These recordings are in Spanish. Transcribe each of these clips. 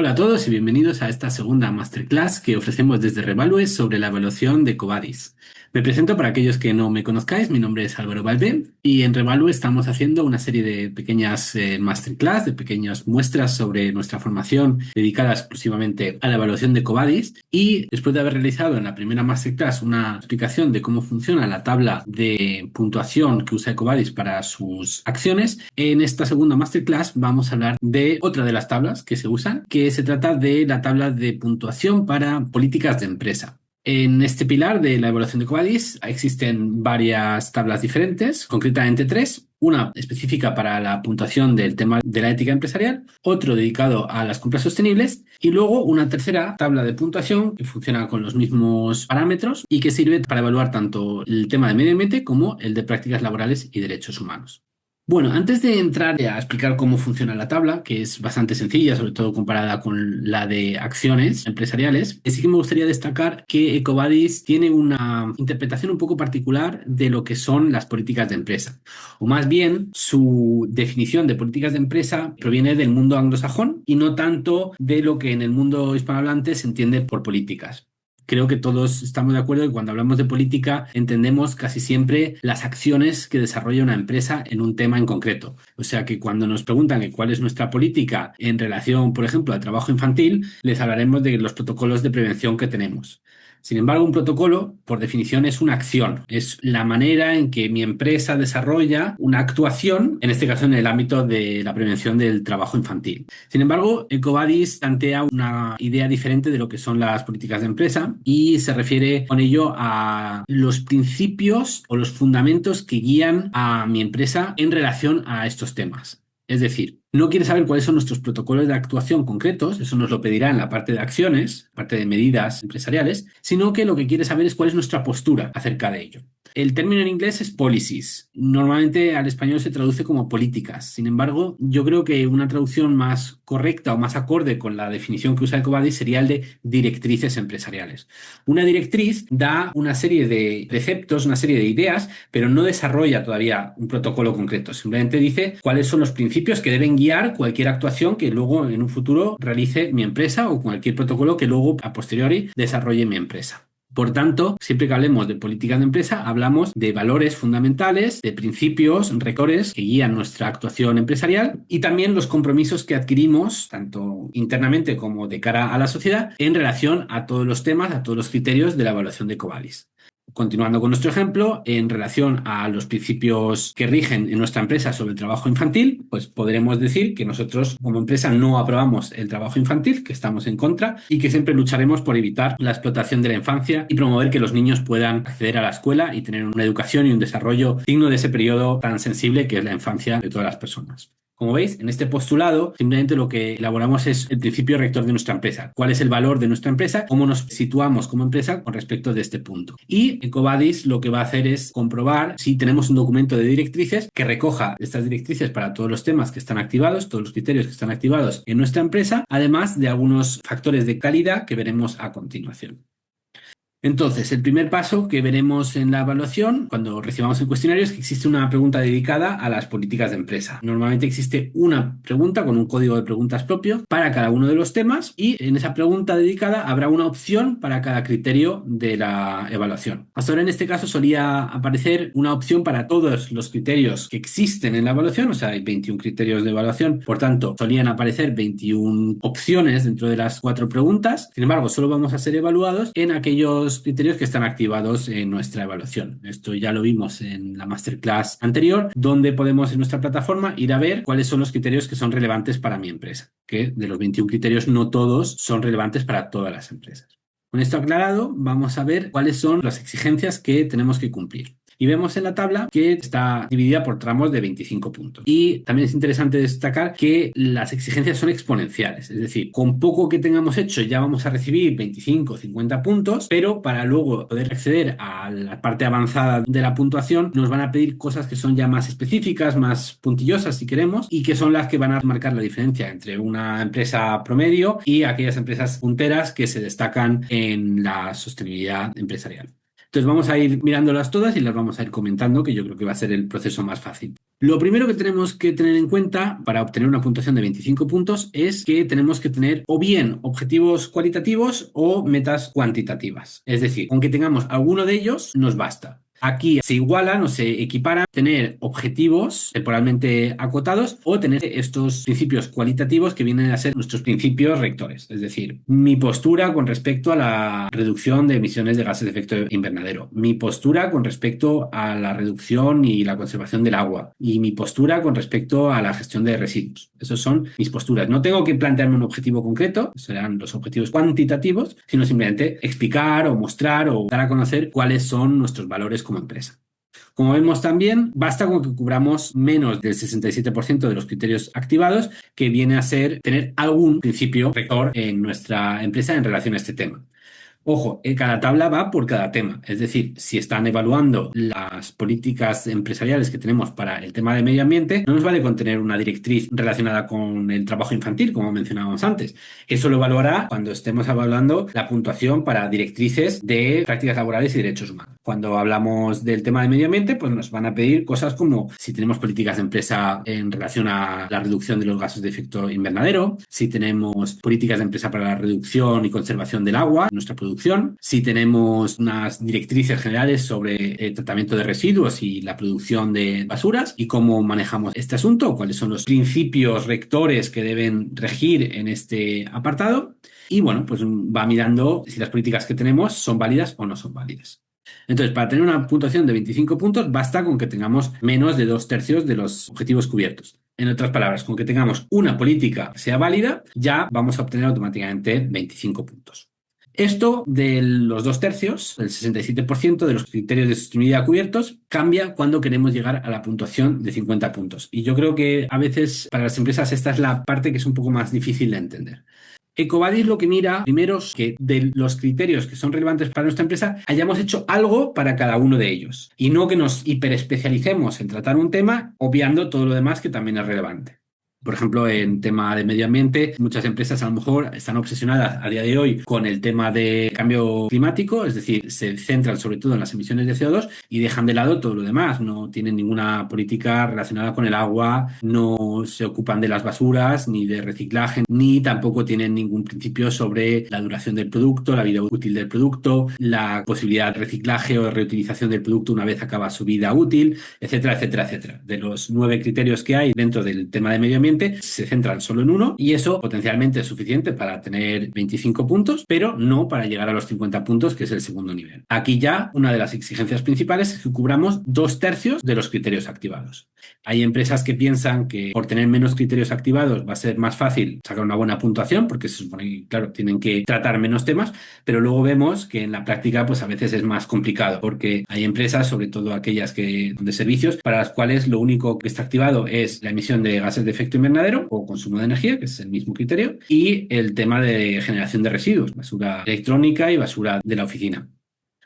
Hola a todos y bienvenidos a esta segunda masterclass que ofrecemos desde Revalue sobre la evaluación de EcoVadis. Me presento para aquellos que no me conozcáis, mi nombre es Álvaro Valvé y en Revalue estamos haciendo una serie de pequeñas masterclass, de pequeñas muestras sobre nuestra formación dedicada exclusivamente a la evaluación de EcoVadis, y después de haber realizado en la primera masterclass una explicación de cómo funciona la tabla de puntuación que usa EcoVadis para sus acciones, en esta segunda masterclass vamos a hablar de otra de las tablas que se usan, que se trata de la tabla de puntuación para políticas de empresa. En este pilar de la evaluación de EcoVadis existen varias tablas diferentes, concretamente tres. Una específica para la puntuación del tema de la ética empresarial, otro dedicado a las compras sostenibles y luego una tercera tabla de puntuación que funciona con los mismos parámetros y que sirve para evaluar tanto el tema de medio ambiente como el de prácticas laborales y derechos humanos. Bueno, antes de entrar a explicar cómo funciona la tabla, que es bastante sencilla, sobre todo comparada con la de acciones empresariales, sí que me gustaría destacar que EcoVadis tiene una interpretación un poco particular de lo que son las políticas de empresa. O más bien, su definición de políticas de empresa proviene del mundo anglosajón y no tanto de lo que en el mundo hispanohablante se entiende por políticas. Creo que todos estamos de acuerdo que cuando hablamos de política entendemos casi siempre las acciones que desarrolla una empresa en un tema en concreto. O sea que cuando nos preguntan que cuál es nuestra política en relación, por ejemplo, al trabajo infantil, les hablaremos de los protocolos de prevención que tenemos. Sin embargo, un protocolo, por definición, es una acción, es la manera en que mi empresa desarrolla una actuación, en este caso en el ámbito de la prevención del trabajo infantil. Sin embargo, EcoVadis plantea una idea diferente de lo que son las políticas de empresa y se refiere con ello a los principios o los fundamentos que guían a mi empresa en relación a estos temas. Es decir, no quiere saber cuáles son nuestros protocolos de actuación concretos, eso nos lo pedirá en la parte de acciones, parte de medidas empresariales, sino que lo que quiere saber es cuál es nuestra postura acerca de ello. El término en inglés es policies. Normalmente al español se traduce como políticas. Sin embargo, yo creo que una traducción más correcta o más acorde con la definición que usa EcoVadis sería el de directrices empresariales. Una directriz da una serie de preceptos, una serie de ideas, pero no desarrolla todavía un protocolo concreto. Simplemente dice cuáles son los principios que deben guiar cualquier actuación que luego en un futuro realice mi empresa o cualquier protocolo que luego a posteriori desarrolle mi empresa. Por tanto, siempre que hablemos de política de empresa, hablamos de valores fundamentales, de principios rectores que guían nuestra actuación empresarial y también los compromisos que adquirimos, tanto internamente como de cara a la sociedad, en relación a todos los temas, a todos los criterios de la evaluación de EcoVadis. Continuando con nuestro ejemplo, en relación a los principios que rigen en nuestra empresa sobre el trabajo infantil, pues podremos decir que nosotros como empresa no aprobamos el trabajo infantil, que estamos en contra y que siempre lucharemos por evitar la explotación de la infancia y promover que los niños puedan acceder a la escuela y tener una educación y un desarrollo digno de ese periodo tan sensible que es la infancia de todas las personas. Como veis, en este postulado simplemente lo que elaboramos es el principio rector de nuestra empresa. ¿Cuál es el valor de nuestra empresa? ¿Cómo nos situamos como empresa con respecto de este punto? Y EcoVadis lo que va a hacer es comprobar si tenemos un documento de directrices que recoja estas directrices para todos los temas que están activados, todos los criterios que están activados en nuestra empresa, además de algunos factores de calidad que veremos a continuación. Entonces, el primer paso que veremos en la evaluación, cuando recibamos el cuestionario, es que existe una pregunta dedicada a las políticas de empresa. Normalmente existe una pregunta con un código de preguntas propio para cada uno de los temas y en esa pregunta dedicada habrá una opción para cada criterio de la evaluación. Hasta ahora en este caso solía aparecer una opción para todos los criterios que existen en la evaluación, o sea, hay 21 criterios de evaluación, por tanto, solían aparecer 21 opciones dentro de las 4 preguntas. Sin embargo, solo vamos a ser evaluados en aquellos criterios que están activados en nuestra evaluación. Esto ya lo vimos en la masterclass anterior, donde podemos en nuestra plataforma ir a ver cuáles son los criterios que son relevantes para mi empresa, que de los 21 criterios no todos son relevantes para todas las empresas. Con esto aclarado, vamos a ver cuáles son las exigencias que tenemos que cumplir. Y vemos en la tabla que está dividida por tramos de 25 puntos. Y también es interesante destacar que las exigencias son exponenciales. Es decir, con poco que tengamos hecho ya vamos a recibir 25 o 50 puntos, pero para luego poder acceder a la parte avanzada de la puntuación nos van a pedir cosas que son ya más específicas, más puntillosas si queremos, y que son las que van a marcar la diferencia entre una empresa promedio y aquellas empresas punteras que se destacan en la sostenibilidad empresarial. Entonces vamos a ir mirándolas todas y las vamos a ir comentando, que yo creo que va a ser el proceso más fácil. Lo primero que tenemos que tener en cuenta para obtener una puntuación de 25 puntos es que tenemos que tener o bien objetivos cualitativos o metas cuantitativas. Es decir, aunque tengamos alguno de ellos, nos basta. Aquí se igualan o se equiparan tener objetivos temporalmente acotados o tener estos principios cualitativos que vienen a ser nuestros principios rectores. Es decir, mi postura con respecto a la reducción de emisiones de gases de efecto invernadero, mi postura con respecto a la reducción y la conservación del agua y mi postura con respecto a la gestión de residuos. Esas son mis posturas. No tengo que plantearme un objetivo concreto, serán los objetivos cuantitativos, sino simplemente explicar o mostrar o dar a conocer cuáles son nuestros valores como empresa. Como vemos también, basta con que cubramos menos del 67% de los criterios activados, que viene a ser tener algún principio rector en nuestra empresa en relación a este tema. Ojo, cada tabla va por cada tema. Es decir, si están evaluando las políticas empresariales que tenemos para el tema de medio ambiente, no nos vale con tener una directriz relacionada con el trabajo infantil, como mencionábamos antes. Eso lo evaluará cuando estemos evaluando la puntuación para directrices de prácticas laborales y derechos humanos. Cuando hablamos del tema de medio ambiente, pues nos van a pedir cosas como si tenemos políticas de empresa en relación a la reducción de los gases de efecto invernadero, si tenemos políticas de empresa para la reducción y conservación del agua, nuestra producción, si tenemos unas directrices generales sobre el tratamiento de residuos y la producción de basuras y cómo manejamos este asunto, cuáles son los principios rectores que deben regir en este apartado. Y bueno, pues va mirando si las políticas que tenemos son válidas o no son válidas. Entonces, para tener una puntuación de 25 puntos, basta con que tengamos menos de 2/3 de los objetivos cubiertos. En otras palabras, con que tengamos una política que sea válida, ya vamos a obtener automáticamente 25 puntos. Esto de los 2/3, el 67% de los criterios de sostenibilidad cubiertos, cambia cuando queremos llegar a la puntuación de 50 puntos. Y yo creo que a veces para las empresas esta es la parte que es un poco más difícil de entender. EcoVadis lo que mira primero es que de los criterios que son relevantes para nuestra empresa hayamos hecho algo para cada uno de ellos y no que nos hiperespecialicemos en tratar un tema obviando todo lo demás que también es relevante. Por ejemplo, en tema de medio ambiente, muchas empresas a lo mejor están obsesionadas a día de hoy con el tema de cambio climático, es decir, se centran sobre todo en las emisiones de CO2 y dejan de lado todo lo demás. No tienen ninguna política relacionada con el agua, no se ocupan de las basuras, ni de reciclaje, ni tampoco tienen ningún principio sobre la duración del producto, la vida útil del producto, la posibilidad de reciclaje o de reutilización del producto una vez acaba su vida útil, etcétera, etcétera, etcétera. De los 9 criterios que hay dentro del tema de medio ambiente, se centran solo en uno y eso potencialmente es suficiente para tener 25 puntos, pero no para llegar a los 50 puntos, que es el segundo nivel. Aquí ya una de las exigencias principales es que cubramos 2/3 de los criterios activados. Hay empresas que piensan que por tener menos criterios activados va a ser más fácil sacar una buena puntuación, porque se supone que, claro, tienen que tratar menos temas, pero luego vemos que en la práctica pues a veces es más complicado, porque hay empresas, sobre todo aquellas que de servicios, para las cuales lo único que está activado es la emisión de gases de efecto invernadero o consumo de energía, que es el mismo criterio, y el tema de generación de residuos, basura electrónica y basura de la oficina.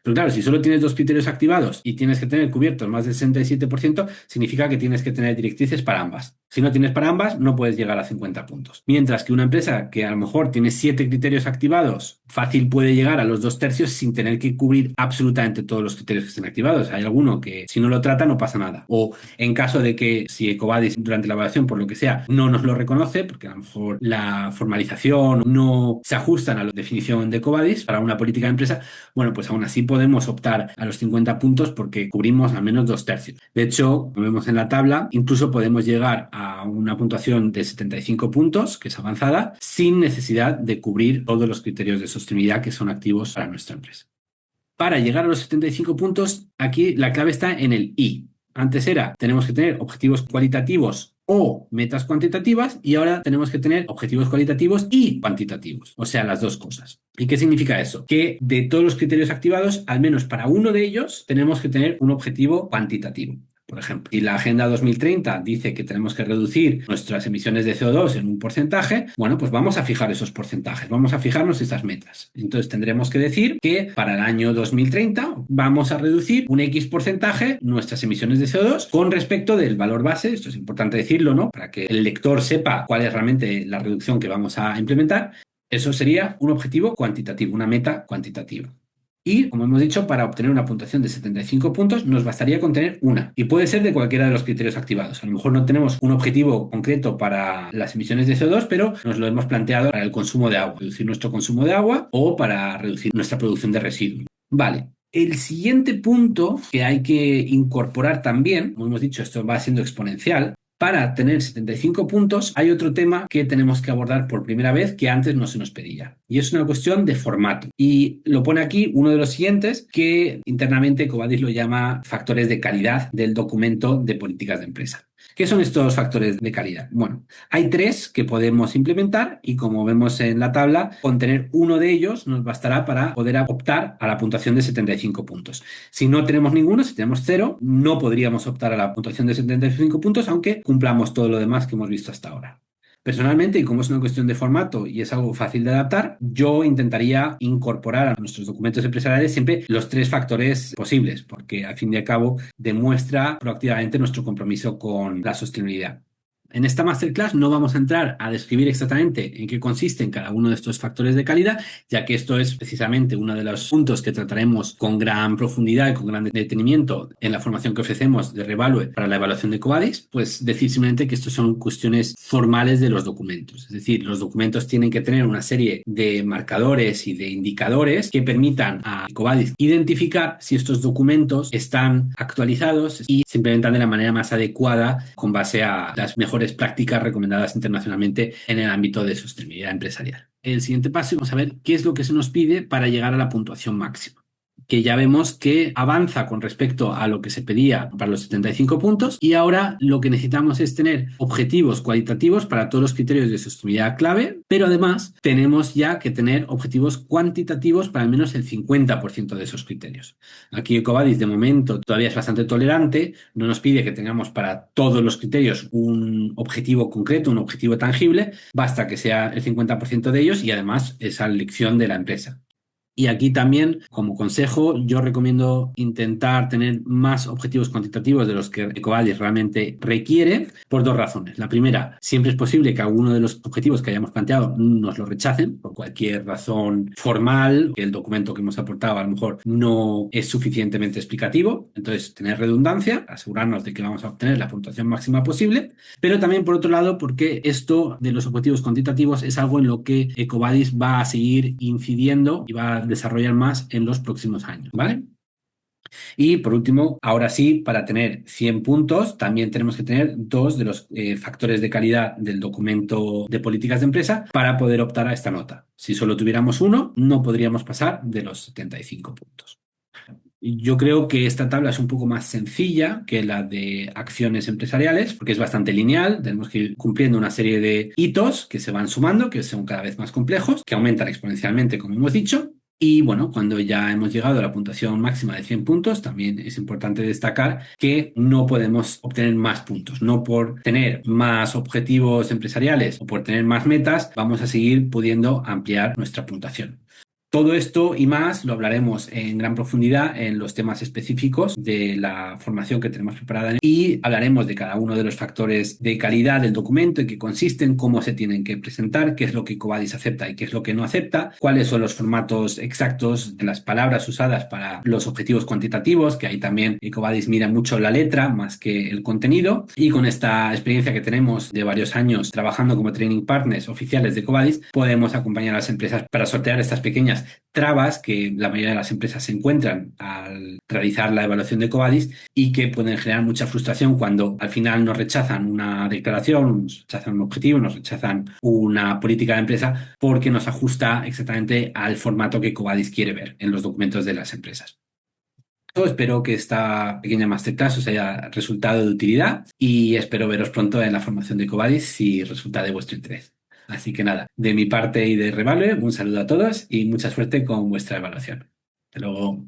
Pero claro, si solo tienes 2 criterios activados y tienes que tener cubiertos más del 67%, significa que tienes que tener directrices para ambas. Si no tienes para ambas, no puedes llegar a 50 puntos. Mientras que una empresa que a lo mejor tiene 7 criterios activados, fácil puede llegar a los 2/3 sin tener que cubrir absolutamente todos los criterios que estén activados. Hay alguno que si no lo trata no pasa nada. O en caso de que si EcoVadis durante la evaluación, por lo que sea, no nos lo reconoce, porque a lo mejor la formalización no se ajustan a la definición de EcoVadis para una política de empresa, bueno, pues aún así podemos optar a los 50 puntos porque cubrimos al menos 2/3. De hecho, como vemos en la tabla, incluso podemos llegar a una puntuación de 75 puntos, que es avanzada, sin necesidad de cubrir todos los criterios de sostenibilidad que son activos para nuestra empresa. Para llegar a los 75 puntos, aquí la clave está en el I. Antes era, tenemos que tener objetivos cualitativos o metas cuantitativas y ahora tenemos que tener objetivos cualitativos y cuantitativos, o sea, las dos cosas. ¿Y qué significa eso? Que de todos los criterios activados, al menos para uno de ellos, tenemos que tener un objetivo cuantitativo. Por ejemplo, si la Agenda 2030 dice que tenemos que reducir nuestras emisiones de CO2 en un porcentaje, bueno, pues vamos a fijar esos porcentajes, vamos a fijarnos esas metas. Entonces tendremos que decir que para el año 2030 vamos a reducir un X porcentaje nuestras emisiones de CO2 con respecto del valor base, esto es importante decirlo, ¿no? Para que el lector sepa cuál es realmente la reducción que vamos a implementar. Eso sería un objetivo cuantitativo, una meta cuantitativa. Y, como hemos dicho, para obtener una puntuación de 75 puntos nos bastaría con tener una. Y puede ser de cualquiera de los criterios activados. A lo mejor no tenemos un objetivo concreto para las emisiones de CO2, pero nos lo hemos planteado para el consumo de agua, reducir nuestro consumo de agua o para reducir nuestra producción de residuos. Vale. El siguiente punto que hay que incorporar también, como hemos dicho, esto va siendo exponencial. Para tener 75 puntos hay otro tema que tenemos que abordar por primera vez que antes no se nos pedía. Y es una cuestión de formato. Y lo pone aquí uno de los siguientes que internamente EcoVadis lo llama factores de calidad del documento de políticas de empresa. ¿Qué son estos factores de calidad? Bueno, hay 3 que podemos implementar y como vemos en la tabla, con tener uno de ellos nos bastará para poder optar a la puntuación de 75 puntos. Si no tenemos ninguno, si tenemos 0, no podríamos optar a la puntuación de 75 puntos, aunque cumplamos todo lo demás que hemos visto hasta ahora. Personalmente, y como es una cuestión de formato y es algo fácil de adaptar, yo intentaría incorporar a nuestros documentos empresariales siempre los 3 factores posibles, porque al fin y al cabo demuestra proactivamente nuestro compromiso con la sostenibilidad. En esta masterclass no vamos a entrar a describir exactamente en qué consisten cada uno de estos factores de calidad, ya que esto es precisamente uno de los puntos que trataremos con gran profundidad y con gran detenimiento en la formación que ofrecemos de Revalue para la evaluación de EcoVadis, pues decir simplemente que estos son cuestiones formales de los documentos. Es decir, los documentos tienen que tener una serie de marcadores y de indicadores que permitan a EcoVadis identificar si estos documentos están actualizados y se implementan de la manera más adecuada con base a las mejores prácticas recomendadas internacionalmente en el ámbito de sostenibilidad empresarial. El siguiente paso, vamos a ver qué es lo que se nos pide para llegar a la puntuación máxima, que ya vemos que avanza con respecto a lo que se pedía para los 75 puntos y ahora lo que necesitamos es tener objetivos cualitativos para todos los criterios de sostenibilidad clave, pero además tenemos ya que tener objetivos cuantitativos para al menos el 50% de esos criterios. Aquí EcoVadis de momento todavía es bastante tolerante, no nos pide que tengamos para todos los criterios un objetivo concreto, un objetivo tangible, basta que sea el 50% de ellos y además esa elección de la empresa. Y aquí también, como consejo, yo recomiendo intentar tener más objetivos cuantitativos de los que EcoVadis realmente requiere por 2 razones. La primera, siempre es posible que alguno de los objetivos que hayamos planteado nos lo rechacen por cualquier razón formal, que el documento que hemos aportado a lo mejor no es suficientemente explicativo. Entonces, tener redundancia, asegurarnos de que vamos a obtener la puntuación máxima posible, pero también por otro lado, porque esto de los objetivos cuantitativos es algo en lo que EcoVadis va a seguir incidiendo y va a desarrollar más en los próximos años, ¿vale? Y por último, ahora sí, para tener 100 puntos, también tenemos que tener 2 de los factores de calidad del documento de políticas de empresa para poder optar a esta nota. Si solo tuviéramos uno, no podríamos pasar de los 75 puntos. Yo creo que esta tabla es un poco más sencilla que la de acciones empresariales, porque es bastante lineal. Tenemos que ir cumpliendo una serie de hitos que se van sumando, que son cada vez más complejos, que aumentan exponencialmente, como hemos dicho. Y bueno, cuando ya hemos llegado a la puntuación máxima de 100 puntos, también es importante destacar que no podemos obtener más puntos. No por tener más objetivos empresariales o por tener más metas, vamos a seguir pudiendo ampliar nuestra puntuación. Todo esto y más lo hablaremos en gran profundidad en los temas específicos de la formación que tenemos preparada y hablaremos de cada uno de los factores de calidad del documento, en qué consisten, cómo se tienen que presentar, qué es lo que EcoVadis acepta y qué es lo que no acepta, cuáles son los formatos exactos de las palabras usadas para los objetivos cuantitativos, que ahí también EcoVadis mira mucho la letra más que el contenido. Y con esta experiencia que tenemos de varios años trabajando como training partners oficiales de EcoVadis, podemos acompañar a las empresas para sortear estas pequeñas trabas que la mayoría de las empresas se encuentran al realizar la evaluación de EcoVadis y que pueden generar mucha frustración cuando al final nos rechazan una declaración, nos rechazan un objetivo, nos rechazan una política de empresa porque nos ajusta exactamente al formato que EcoVadis quiere ver en los documentos de las empresas. Espero que esta pequeña masterclass os haya resultado de utilidad y espero veros pronto en la formación de EcoVadis si resulta de vuestro interés. Así que nada, de mi parte y de Revalue, un saludo a todos y mucha suerte con vuestra evaluación. Hasta luego.